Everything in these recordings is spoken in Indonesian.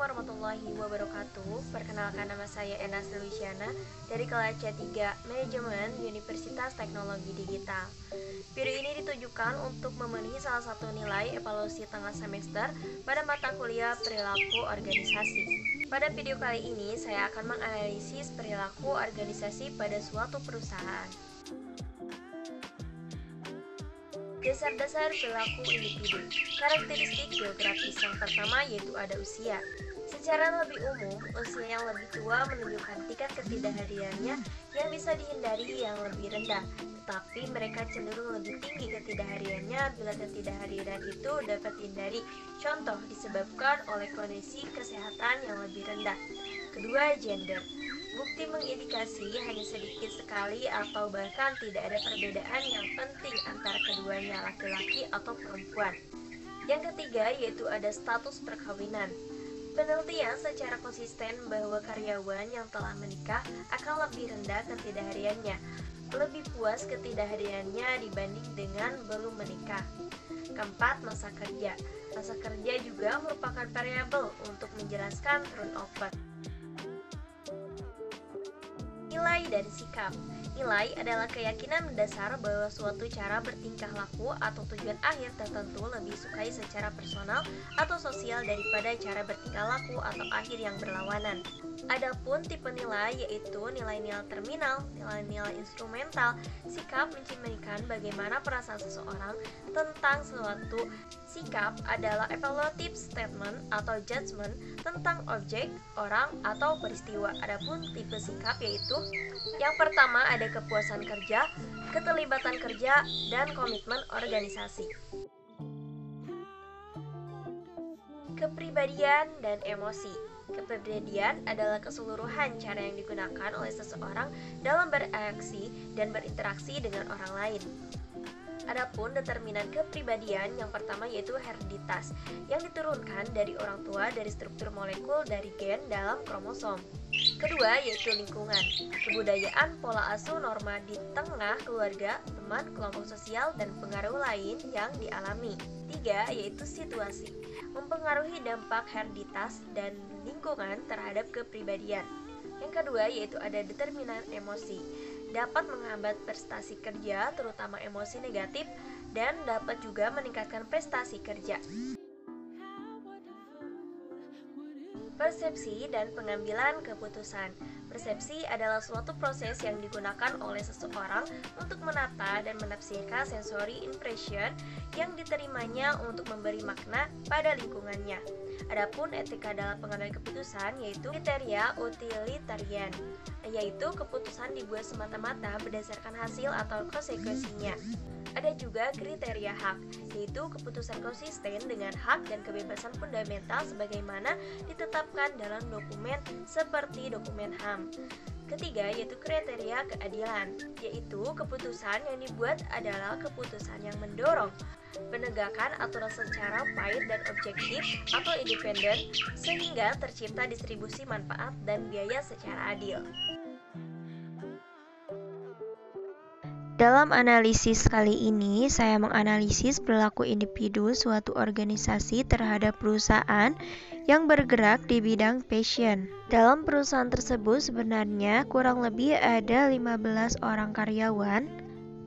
warahmatullahi wabarakatuh. Perkenalkan, nama saya Enas Luciana dari kelas C3 Manajemen Universitas Teknologi Digital. Video ini ditujukan untuk memenuhi salah satu nilai evaluasi tengah semester pada mata kuliah perilaku organisasi. Pada video kali ini saya akan menganalisis perilaku organisasi pada suatu perusahaan. Dasar-dasar perilaku individu. Karakteristik geografis yang pertama yaitu ada usia. Secara lebih umum, usia yang lebih tua menunjukkan tingkat ketidakhadirannya yang bisa dihindari yang lebih rendah, tetapi mereka cenderung lebih tinggi ketidakhadirannya bila ketidakhadiran itu dapat dihindari. Contoh disebabkan oleh kondisi kesehatan yang lebih rendah. Kedua, gender. Bukti mengindikasi hanya sedikit sekali atau bahkan tidak ada perbedaan yang penting antara keduanya, laki-laki atau perempuan. Yang ketiga yaitu ada status perkawinan. Penelitian secara konsisten bahwa karyawan yang telah menikah akan lebih rendah ketidakhadirannya, lebih puas ketidakhadirannya dibanding dengan belum menikah. Keempat, masa kerja. Masa kerja juga merupakan variabel untuk menjelaskan turnover. Nilai dan sikap. Nilai adalah keyakinan mendasar bahwa suatu cara bertingkah laku atau tujuan akhir tertentu lebih disukai secara personal atau sosial daripada cara bertingkah laku atau akhir yang berlawanan. Adapun tipe nilai yaitu nilai-nilai terminal, nilai-nilai instrumental. Sikap mencerminkan bagaimana perasaan seseorang tentang suatu. Sikap adalah evaluative statement atau judgment tentang objek, orang, atau peristiwa. Adapun tipe sikap yaitu yang pertama ada kepuasan kerja, keterlibatan kerja, dan komitmen organisasi. Kepribadian dan emosi. Kepribadian adalah keseluruhan cara yang digunakan oleh seseorang dalam bereaksi dan berinteraksi dengan orang lain. Adapun determinan kepribadian yang pertama yaitu hereditas, yang diturunkan dari orang tua dari struktur molekul dari gen dalam kromosom. Kedua yaitu lingkungan, kebudayaan, pola asuh, norma di tengah keluarga, teman, kelompok sosial, dan pengaruh lain yang dialami. Tiga yaitu situasi, mempengaruhi dampak hereditas dan lingkungan terhadap kepribadian. Yang kedua yaitu ada determinan emosi, dapat menghambat prestasi kerja, terutama emosi negatif, dan dapat juga meningkatkan prestasi kerja. Persepsi dan pengambilan keputusan. Persepsi adalah suatu proses yang digunakan oleh seseorang untuk menata dan menafsirkan sensory impression yang diterimanya untuk memberi makna pada lingkungannya. Adapun etika dalam pengambilan keputusan yaitu kriteria utilitarian, yaitu keputusan dibuat semata-mata berdasarkan hasil atau konsekuensinya. Ada juga kriteria hak, yaitu keputusan konsisten dengan hak dan kebebasan fundamental sebagaimana ditetapkan dalam dokumen seperti dokumen HAM. Ketiga yaitu kriteria keadilan, yaitu keputusan yang dibuat adalah keputusan yang mendorong penegakan aturan secara fair dan objektif atau independen sehingga tercipta distribusi manfaat dan biaya secara adil. Dalam analisis kali ini, saya menganalisis perilaku individu suatu organisasi terhadap perusahaan yang bergerak di bidang fashion. Dalam perusahaan tersebut sebenarnya kurang lebih ada 15 orang karyawan,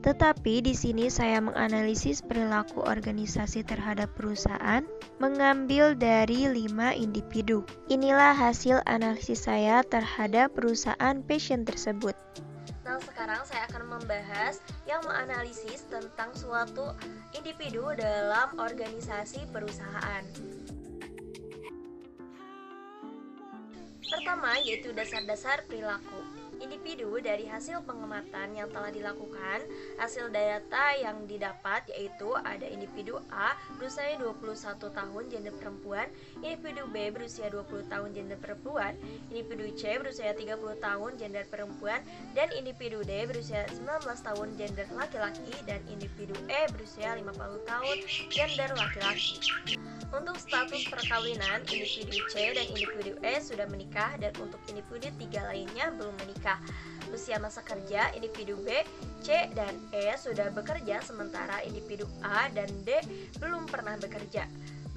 tetapi di sini saya menganalisis perilaku organisasi terhadap perusahaan mengambil dari 5 individu. Inilah hasil analisis saya terhadap perusahaan fashion tersebut. Nah, sekarang saya akan membahas yang menganalisis tentang suatu individu dalam organisasi perusahaan. Pertama yaitu dasar-dasar perilaku. Individu dari hasil pengamatan yang telah dilakukan, hasil data yang didapat yaitu ada individu A berusia 21 tahun gender perempuan, individu B berusia 20 tahun gender perempuan, individu C berusia 30 tahun gender perempuan, dan individu D berusia 19 tahun gender laki-laki, dan individu E berusia 50 tahun gender laki-laki. Untuk status perkawinan, individu C dan individu E sudah menikah dan untuk individu 3 lainnya belum menikah. Usia masa kerja, individu B, C, dan E sudah bekerja sementara individu A dan D belum pernah bekerja.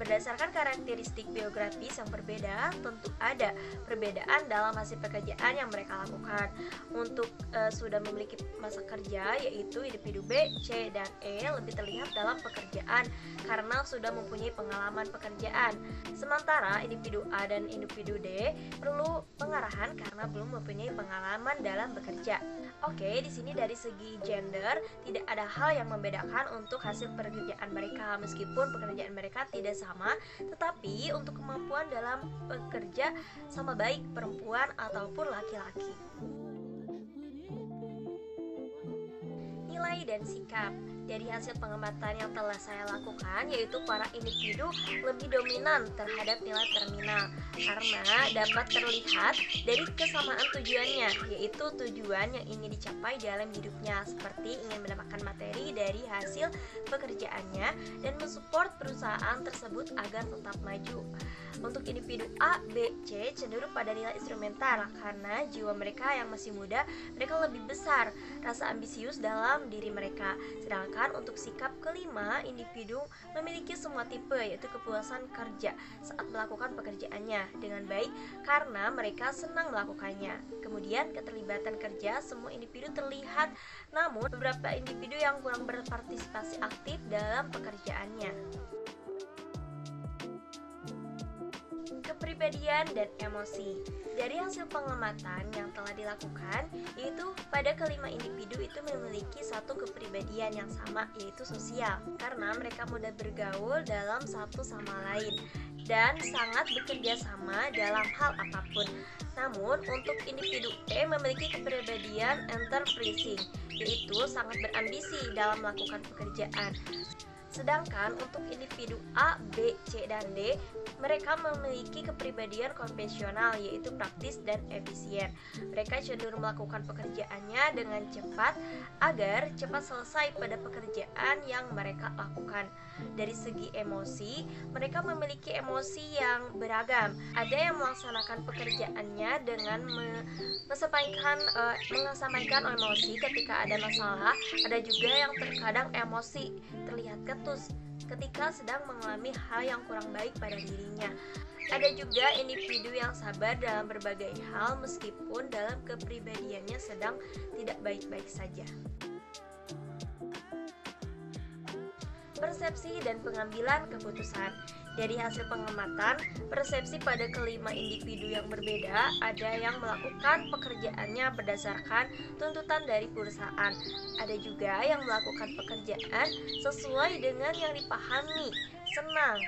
Berdasarkan karakteristik biografis yang berbeda, tentu ada perbedaan dalam hasil pekerjaan yang mereka lakukan. Untuk sudah memiliki masa kerja, yaitu individu B, C, dan E lebih terlihat dalam pekerjaan karena sudah mempunyai pengalaman pekerjaan. Sementara individu A dan individu D perlu pengarahan karena belum mempunyai pengalaman dalam bekerja. Oke, di sini dari segi gender tidak ada hal yang membedakan untuk hasil pekerjaan mereka meskipun pekerjaan mereka tidak sama, tetapi untuk kemampuan dalam bekerja sama baik perempuan ataupun laki-laki. Nilai dan sikap. Dari hasil pengamatan yang telah saya lakukan, yaitu para individu lebih dominan terhadap nilai terminal karena dapat terlihat dari kesamaan tujuannya, yaitu tujuan yang ingin dicapai dalam hidupnya, seperti ingin mendapatkan materi dari hasil pekerjaannya dan mensupport perusahaan tersebut agar tetap maju. Untuk individu A, B, C cenderung pada nilai instrumental karena jiwa mereka yang masih muda, mereka lebih besar rasa ambisius dalam diri mereka. Sedangkan untuk sikap kelima, individu memiliki semua tipe, yaitu kepuasan kerja saat melakukan pekerjaannya dengan baik karena mereka senang melakukannya. Kemudian keterlibatan kerja, semua individu terlihat, namun beberapa individu yang kurang berpartisipasi aktif dalam pekerjaannya. Kepribadian dan emosi. Dari hasil pengamatan yang telah dilakukan, yaitu pada kelima individu itu memiliki satu kepribadian yang sama, yaitu sosial, karena mereka mudah bergaul dalam satu sama lain dan sangat bekerja sama dalam hal apapun. Namun untuk individu E memiliki kepribadian enterprising, yaitu sangat berambisi dalam melakukan pekerjaan. Sedangkan untuk individu A, B, C, dan D, mereka memiliki kepribadian konvensional, yaitu praktis dan efisien. Mereka cenderung melakukan pekerjaannya dengan cepat agar cepat selesai pada pekerjaan yang mereka lakukan. Dari segi emosi, mereka memiliki emosi yang beragam. Ada yang melaksanakan pekerjaannya dengan mengesampaikan emosi ketika ada masalah. Ada juga yang terkadang emosi terlihat ketus ketika sedang mengalami hal yang kurang baik pada dirinya. Ada juga individu yang sabar dalam berbagai hal meskipun dalam kepribadiannya sedang tidak baik-baik saja. Persepsi dan pengambilan keputusan. Dari hasil pengamatan, persepsi pada kelima individu yang berbeda, ada yang melakukan pekerjaannya berdasarkan tuntutan dari perusahaan. Ada juga yang melakukan pekerjaan sesuai dengan yang dipahami, senang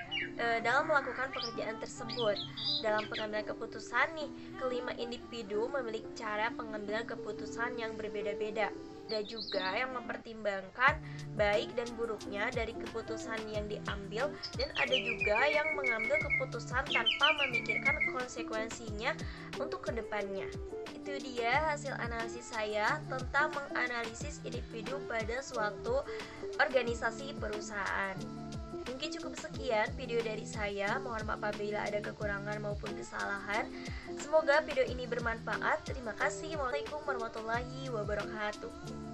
dalam melakukan pekerjaan tersebut. Dalam pengambilan keputusan nih, kelima individu memiliki cara pengambilan keputusan yang berbeda-beda. Ada juga yang mempertimbangkan baik dan buruknya dari keputusan yang diambil, dan ada juga yang mengambil keputusan tanpa memikirkan konsekuensinya untuk kedepannya. Itu dia hasil analisis saya tentang menganalisis individu pada suatu organisasi perusahaan. Mungkin cukup sekian video dari saya. Mohon maaf apabila ada kekurangan maupun kesalahan. Semoga video ini bermanfaat. Terima kasih. Wassalamualaikum warahmatullahi wabarakatuh.